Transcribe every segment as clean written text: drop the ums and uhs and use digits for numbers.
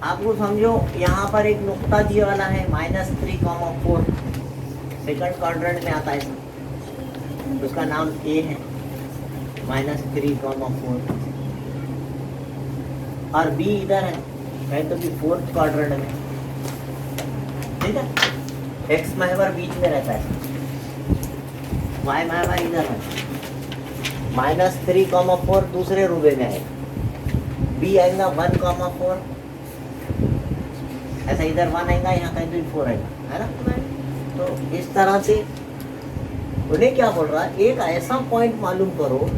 आपको समझो यहाँ पर एक नुक्ता दिया वाला है -3,4 सेकंड क्वाड्रेंट में आता है, उसका नाम ए है -3,4 और बी इधर है, कहीं तो भी फोर्थ क्वाड्रेंट में, ठीक है। एक्स महवर बीच में रहता है, वाई महवर इधर है, -3,4 दूसरे रूबे में है, बी आएगा 1,4, ऐसा इधर 1 आएगा, यहाँ कहीं तो 4 आएगा, है ना। तो इस तरह से उन्हें क्या बोल रहा है, एक ऐसा पॉइंट मालूम करो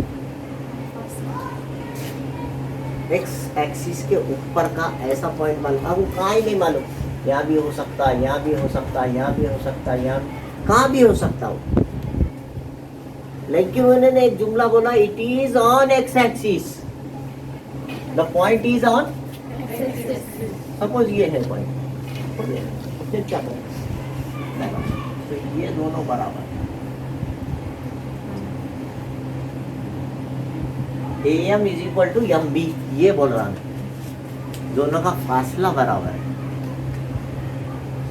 एक्स एक्सिस के ऊपर का, ऐसा पॉइंट मालूम, आपको कहाँ ही नहीं मालूम, यहाँ भी हो सकता है, यहाँ भी हो सकता है, यहाँ भी हो सकता है, यहाँ कहाँ भी हो सकता हो, लेकिन उन्होंने एक जुमला बोला, it is on X axis, the point is on, suppose ये है पॉइंट, फिर क्या करें, तो ये दोनों बराबर, AM is equal to MB, ये बोल रहा हूं, दोनों का फासला बराबर है,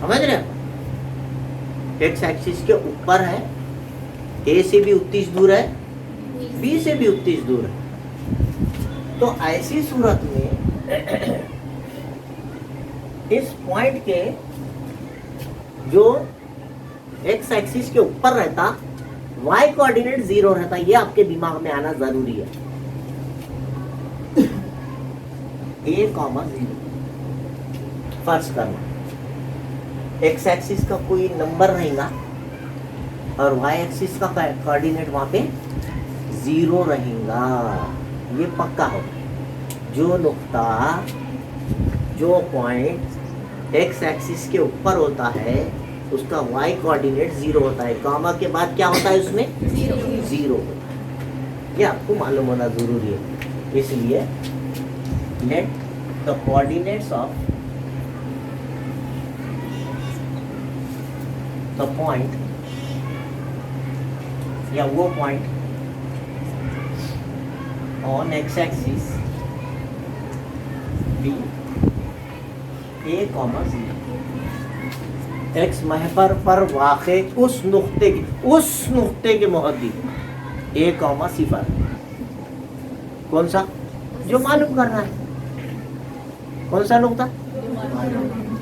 समझ रहे हो। एक्स एक्सिस के ऊपर है, A से भी उतनी दूर है, B से भी उतनी दूर है, तो ऐसी सूरत में इस पॉइंट के जो एक्स एक्सिस के ऊपर रहता, y कोऑर्डिनेट 0 रहता, ये आपके दिमाग में आना जरूरी है। A,0 फर्ज करना एक्स एक्सिस का कोई नंबर रहेगा और y एक्सिस का कोऑर्डिनेट वहां पे 0 रहेगा, ये पक्का हो। जो नुक्ता, जो पॉइंट एक्स एक्सिस के ऊपर होता है उसका y कोऑर्डिनेट 0 होता है, कॉमा के बाद क्या होता है उसमें 0 होता है, ये आपको मालूम होना जरूरी है। इसलिए let the coordinates of the point, या वो point on X axis B A,0 X महवर पर वाक़े उस नुक्ते के मुहद्दिद A,0 कौन सा, जो मालूम करना है, कौन सा नुक्ता,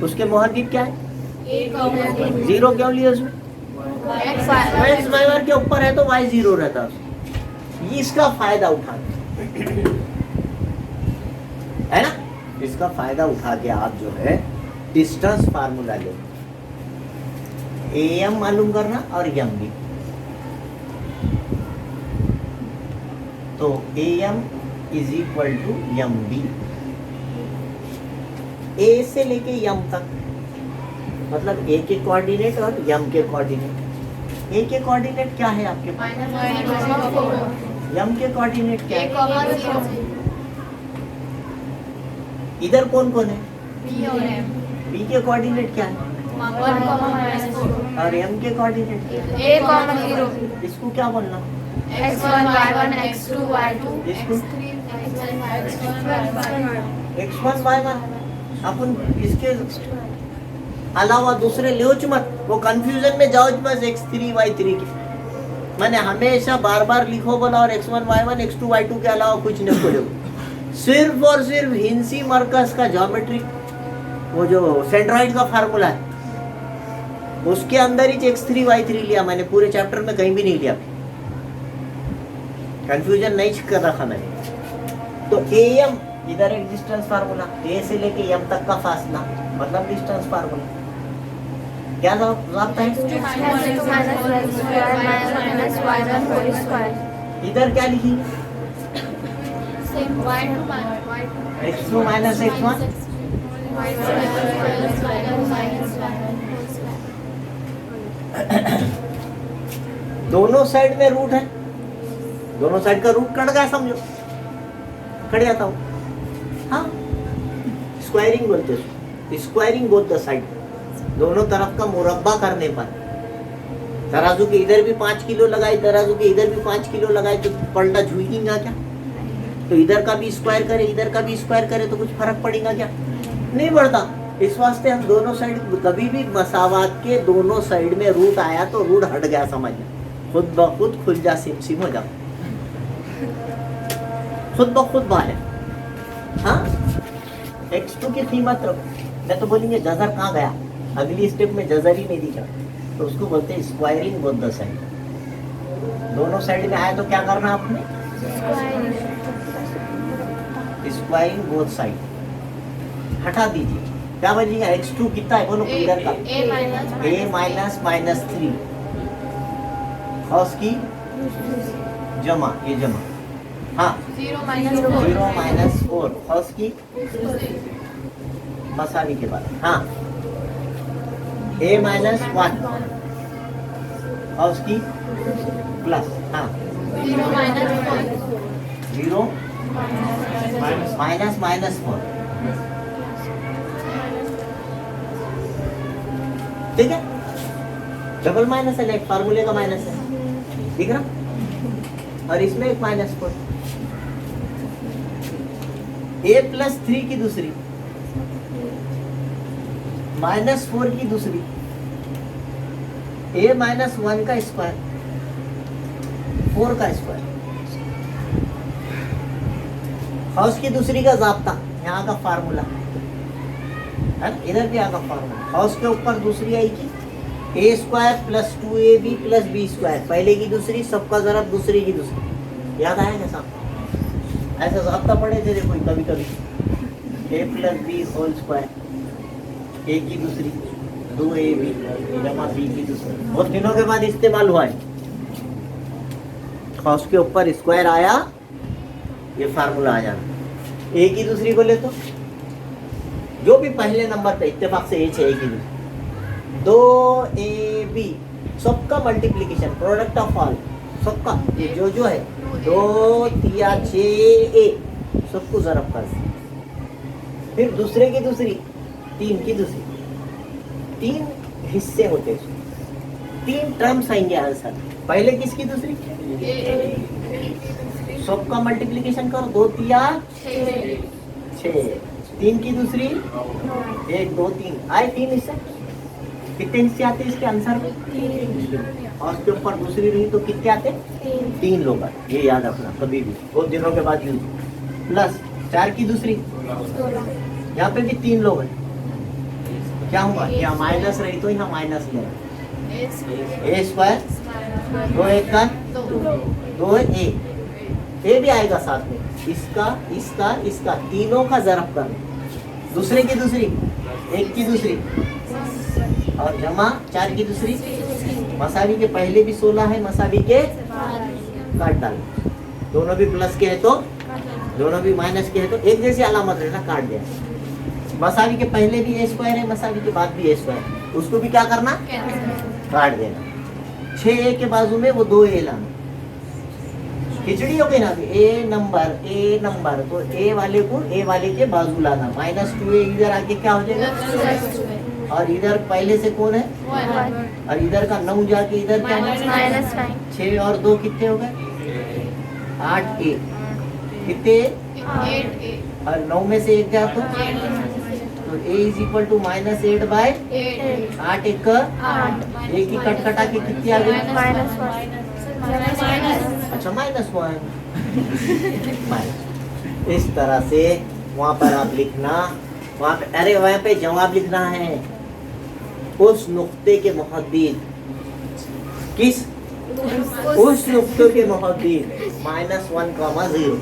उसके मुहद्दिद क्या है, 0 क्यों लिया उसमें, एक्स महवर के ऊपर है तो y 0 रहता है, इसका फायदा उठाना है ना, इसका फायदा उठा के आप जो है डिस्टेंस फार्मूला लो, AM मालूम करना और MB, तो AM is equal to MB, A से लेके M तक, मतलब A के कोऑर्डिनेट और M के कोऑर्डिनेट। A के कोऑर्डिनेट क्या है आपके पास, M के कोऑर्डिनेट क्या है, इधर कौन कौन है, B के कोऑर्डिनेट क्या है, और M के कोऑर्डिनेट क्या है, इसको क्या बोलना, x1 y1 x2 y2 इसको x3 x1 y1, अपन इसके अलावा दूसरे ल्योच मत, वो कंफ्यूजन में जाओ मत x3 y3 की, मैंने हमेशा बार बार लिखो बोला, और x1 y1 x2 y2 के अलावा कुछ नहीं खोलो, सिर्फ और सिर्फ हिंसी मरकज का ज्योमेट्रिक, वो जो सेंट्रॉइड का फार्मूला है उसके अंदर ही x3 y3 लिया मैंने, पूरे चैप्टर में कहीं भी नहीं लिया, कंफ्यूजन नहीं कर रखा मैंने। तो AM इधर एक डिस्टेंस फार्मूला, A से लेके M तक का फासला मतलब डिस्टेंस फार्मूला, क्या जवाब है, इधर क्या लिखी, x2 minus x1, दोनों साइड में रूट है, दोनों साइड का रूट कट गया, समझो कट जाता हूँ, हाँ स्क्वायरिंग बोलते हैं, स्क्वायरिंग बोथ द साइड, दोनों तरफ का मुरब्बा करने पर, तराजू के इधर भी 5 किलो लगाए, तराजू के इधर भी 5 किलो लगाए, तो पलटा झुकेगा क्या, तो इधर का भी स्क्वायर करे, इधर का भी स्क्वायर करे तो कुछ फर्क पड़ेगा क्या, नहीं बढ़ता। इस वास्ते हम दोनों साइड, कभी भी मसावात के दोनों साइड में रूट आया तो रूट हट गया, समझ खुद ब खुद खुल जा, सिम सिम हो जा, खुद ब खुद बाहर। हाँ, x2 की कीमत मैं तो बोलेंगे जजर कहाँ गया, अगली स्टेप में जजर ही नहीं दिखा, तो उसको बोलते हैं स्क्वायरिंग बोथ द साइड। दोनों साइड में आया तो क्या करना आपने, स्क्वायरिंग बोथ साइड, हटा दीजिए। क्या बनेगा, x2 कितना है बोलो, इधर का a माइनस माइनस 3 cos की जमा, ये जमा, हाँ 0 माइनस 4 cos की मसावी के बाद, हाँ a माइनस 1 cos की प्लस, हाँ 0 माइनस माइनस 4, ठीक है, डबल माइनस है, लाइक फार्मूले का माइनस है, ठीक है ना, और इसमें एक माइनस 4, a प्लस 3 की दूसरी माइनस 4 की दूसरी, a माइनस 1 का स्क्वायर 4 का स्क्वायर, हाउस की दूसरी का जाब्ता, यहाँ का फार्मूला है, इधर भी यहाँ का फार्मूला, हाउस के ऊपर दूसरी आएगी a square plus 2ab plus b square, पहले की दूसरी सबका जरा दूसरी की दूसरी, याद आया कैसा, ऐसा जाब्ता पढ़े थे देखो कभी कभी, a plus b whole square, a की दूसरी 2ab जमा b की दूसरी, बहुत दिनों के बाद इस्तेमाल हुआ है, हाउस के ऊपर स्क्वायर आया, ये फार्मूला आ जाना, a की दूसरी को ले तो जो भी पहले नंबर पे इत्तेफाक से h है, a की दूसरी 2ab सबका मल्टीप्लिकेशन, प्रोडक्ट ऑफ ऑल सबका, ये जो है 2 3 6a सबको जरब कर, फिर दूसरे की दूसरी 3 की दूसरी, 3 हिस्से होते हैं, 3 टर्म्स आएंगे आंसर, पहले किसकी दूसरी, सबका मल्टीप्लिकेशन करो 2 3 6, 3 की दूसरी 1 2 3 आए, 3 हिस्से, कितने हिस्से आते हैं इसके आंसर में, और उसके ऊपर दूसरी रही तो कितने आते, 3 लोग आते, ये याद रखना कभी भी, बहुत दिनों के बाद यूज, प्लस 4 की दूसरी, यहाँ पे भी 3 लोग हैं, क्या हुआ, यहाँ माइनस रही तो यहाँ माइनस ले, a स्क्वायर 2 1 का 2 a, a भी आएगा साथ में, इसका इसका इसका, तीनों का जरब कर, दूसरे की दूसरी 1 की दूसरी और जमा 4 की दूसरी, मसावी के पहले भी 16 है, मसावी के काट डाल, दोनों भी प्लस के है तो, दोनों भी माइनस के है तो एक जैसी अलामत रहना, काट दिया, मसावी के पहले भी a स्क्वायर है, मसावी के बाद भी a स्क्वायर, उसको भी क्या करना, काट देना, 6a के बाजू में वो 2a लाना, खिचड़ी हो गई ना, a नंबर तो a वाले के बाजू लाना, माइनस 2a इधर आके क्या हो जाएगा, और इधर पहले से कौन है, और इधर का 9 जाके इधर क्या है, 6 और 2 कितने हो गए, 8a, कितने 8a, और 9 में से 1 जाए तो a is equal to minus 8 by 8 1 का 1 की कट कटा के कितनी आ गई, अच्छा -1, इस तरह से वहाँ पर आप लिखना, वहाँ पे, अरे वहाँ पे जवाब लिखना है, उस नुक्ते के मुहद्दिद, किस, उस नुक्ते के मुहद्दिद -1, 0,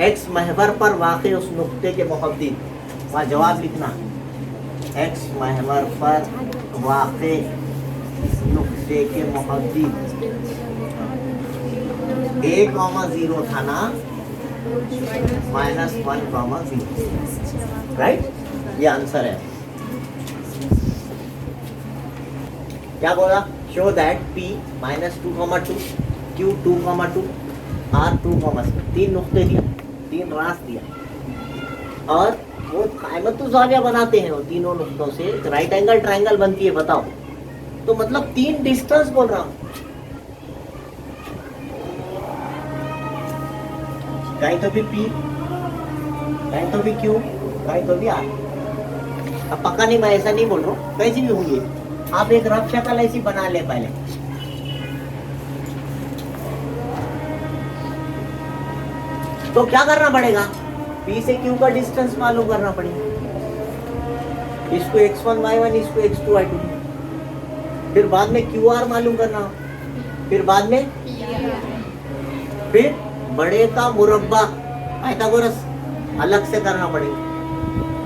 x महवर पर वाक़े उस नुक्ते के मुहद्दिद, वहाँ जवाब लिखना, x महवर पर वाक़े नुक्ते के मुहद्दिद, 1,0 था ना, -1,0, राइट, ये आंसर है। क्या बोला, show that p -2,2, q 2,2, r 2,3, 3 नुक्ते दिया, 3 रास दिया, और वो कायमत तो जाविया बनाते हैं, वो तीनों नुक्तों से राइट एंगल ट्रायंगल बनती है, बताओ, तो मतलब 3 डिस्टेंस बोल रहा हूँ, कहीं तो भी p, कहीं तो भी q, कहीं तो भी आ, अब पक्का नहीं, मैं ऐसा नहीं बोल रहा हूँ, कैसी भी होंगी, आप एक रफ शक्ल ऐसी बना ले पहले। तो क्या करना पड़ेगा, P से Q का डिस्टेंस मालूम करना पड़ेगा, इसको x1 y1, इसको x2 y2, फिर बाद में QR मालूम करना, फिर बाद में फिर बड़े का मुरब्बा पाइथागोरस अलग से करना पड़ेगा,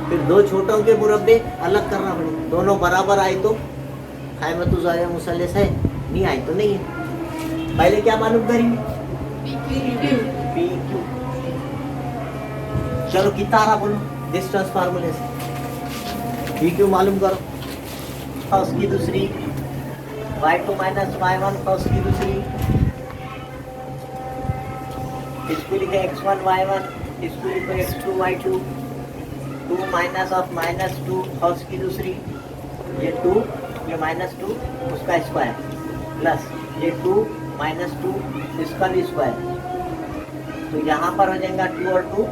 फिर दो छोटों के मुरब्बे अलग करना पड़ेगा, दोनों बराबर आए तो खायमतुज़ाविया मुसल्लस है, नहीं आए तो नहीं है। पहले क्या मालूम करेंगे, PQ। चलो कितना आ रहा बोलो डिस्टेंस फार्मूले से, PQ मालूम करो, फर्स्ट की दूसरी, y2 माइनस y1 फर्स्ट की दूसरी, इसको लिखे x1 y1, इसको लिखे x2 y2, 2 minus of minus 2 first की दूसरी, ये 2 ये माइनस 2 उसका स्क्वायर प्लस ये 2 माइनस 2 इसका भी स्क्वायर, तो यहाँ पर हो जाएगा 2 और 2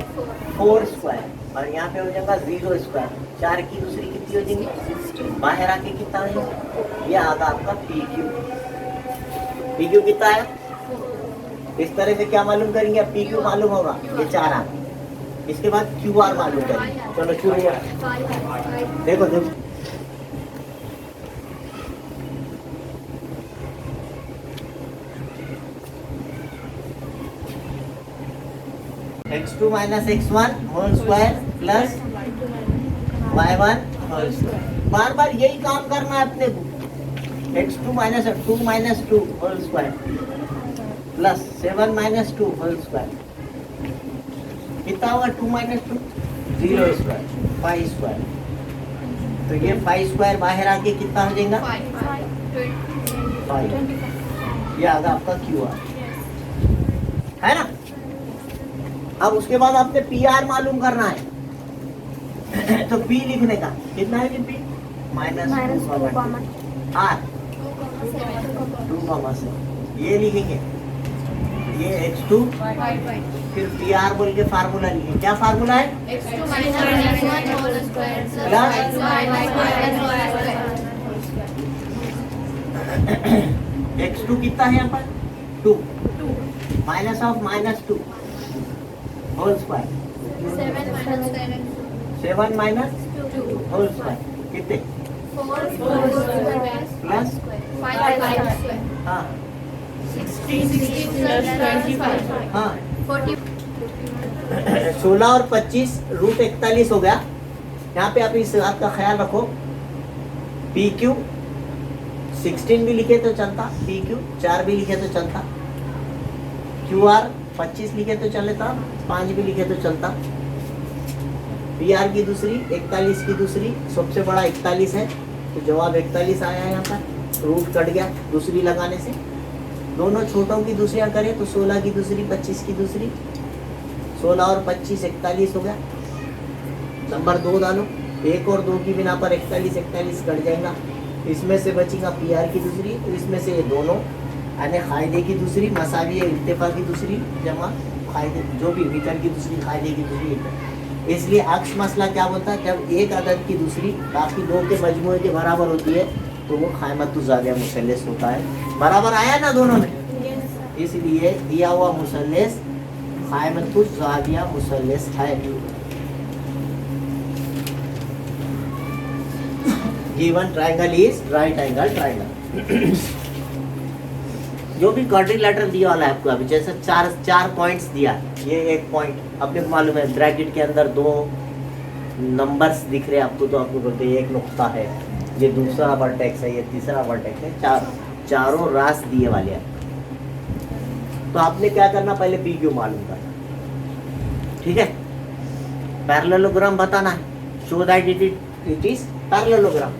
4 स्क्वायर, और यहाँ पे हो जाएगा 0 स्क्वायर, 4 की दूसरी कितनी हो जाएगी, बाहर आके कितना हो जाएगा, ये आगा आपका PQ। PQ कितना है, इस तरह से क्या मालूम करेंगे, अब PQ मालूम होगा, ये 4 आ, इसके बाद QR मालूम करेंगे। चलो शुरू, देखो देखो x2 minus x1 whole square plus y1 whole square, बार बार यही काम करना है अपने को, x2 minus 2 minus 2 whole square plus 7 minus 2 whole square, कितना होगा 2 माइनस 2 0 स्क्वायर 5 स्क्वायर, तो ये 5 स्क्वायर बाहर आके कितना हो जाएगा 5, ये आगा आपका QR है ना। अब उसके बाद आपने PR मालूम करना है, तो P लिखने का कितना है, P माइनस R 2,7, ये लिखेंगे, ये x2 फिर PR बोल के फार्मूला लिखेंगे, क्या फार्मूला है, x2 कितना है यहाँ पर 2 minus of minus 2 whole square, 7 minus whole square कितने प्लस, हाँ हाँ 16 और 25 रूट 41 हो गया। यहाँ पे आप इस बात का ख्याल रखो, PQ 16 भी लिखे तो चलता, PQ 4 भी लिखे तो चलता, QR 25 लिखे तो चलता, 5 भी लिखे तो चलता, PR की दूसरी 41 की दूसरी, सबसे बड़ा 41 है तो जवाब 41 आया यहाँ पर, रूट कट गया दूसरी लगाने से, दोनों छोटों की दूसरियाँ करें तो 16 की दूसरी 25 की दूसरी, 16 और 25 41 हो गया, नंबर 2 डालो, 1 और 2 की बिना पर 41 कट जाएगा, इसमें से बचेगा PR की दूसरी, तो इसमें से ये दोनों यानी कायदे की दूसरी मसावी इल्तिफा की दूसरी जमा कायदे जो भी भीतर की दूसरी कायदे की दूसरी, इसलिए अक्ष मसला क्या बोलता है, जब एक अदद की दूसरी बाकी दो के मजमूए के बराबर होती है तो वो खायमतुज़ाविया मुसल्लस होता है, बराबर आया ना दोनों में, इसलिए दिया हुआ मुसल्लस खायमतुज़ाविया मुसल्लस है। Given triangle is right angle triangle. जो भी क्वाड्रिलेटरल दिया वाला है आपको, अभी जैसे चार पॉइंट्स दिया, ये एक पॉइंट अपने को मालूम है, ब्रैकेट के अंदर 2 नंबर्स दिख रहे हैं आपको, तो आपको बोलते हैं एक नुक्ता है, ये दूसरा वर्टेक्स है, ये तीसरा वर्टेक्स है, चारों रास दिए वाले हैं। तो आपने क्या करना, पहले PQ मालूम करना, ठीक है, पैरेललोग्राम बताना है, show that it is parallelogram,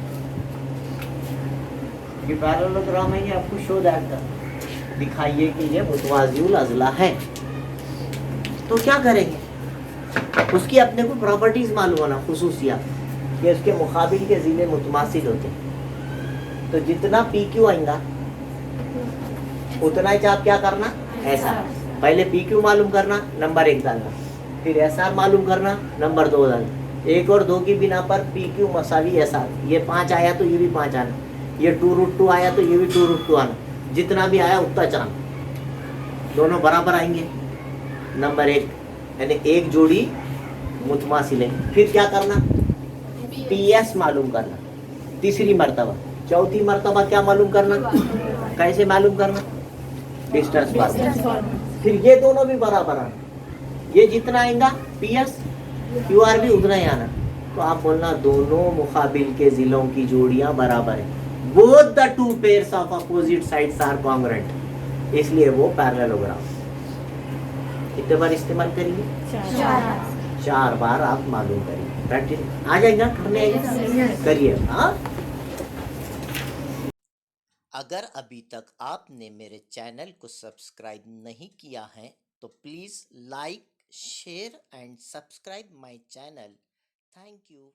ये पैरेललोग्राम है, ये आपको शो दैट करना, दिखाइए कि ये मुतवाज़िउल अज़ला है। तो क्या करेंगे, उसकी अपने को प्रॉपर्टीज मालूम होना, खुसूसियात कि उसके मुकाबिल के ज़िले मुतमासिल होते हैं, तो जितना PQ आएगा उतना ही आप क्या करना, SR, पहले PQ मालूम करना, नंबर 1 डालना, फिर SR मालूम करना, नंबर 2 डालना, 1 और 2 की बिना पर पी क्यू मसावी ऐसा, ये 5 आया तो ये भी 5 आना, ये 2√2 आया तो ये भी 2√2 आना, जितना भी आया उतना चलाना, दोनों बराबर आएंगे। नंबर 1 यानी एक जोड़ी मुतमासिलें। फिर क्या करना, पीएस मालूम करना, तीसरी मर्तबा। चौथी मर्तबा क्या मालूम करना, कैसे मालूम करना, डिस्टेंस फार्मूला। फिर ये दोनों भी बराबर आना, ये जितना आएगा पीएस क्यूआर भी उतना ही आना। तो आप बोलना दोनों मुकाबिल के जिलों की जोड़ियां बराबर है, both the two pairs of opposite sides are congruent, इसलिए वो पैरेललोग्राम। कितने बार इस्तेमाल करिए, 4 बार आप मालूम करिए, प्रैक्टिस आ जाएगा, करने आएगा, करिए। हाँ, अगर अभी तक आपने मेरे चैनल को सब्सक्राइब नहीं किया है तो please like, share and subscribe my channel. Thank you.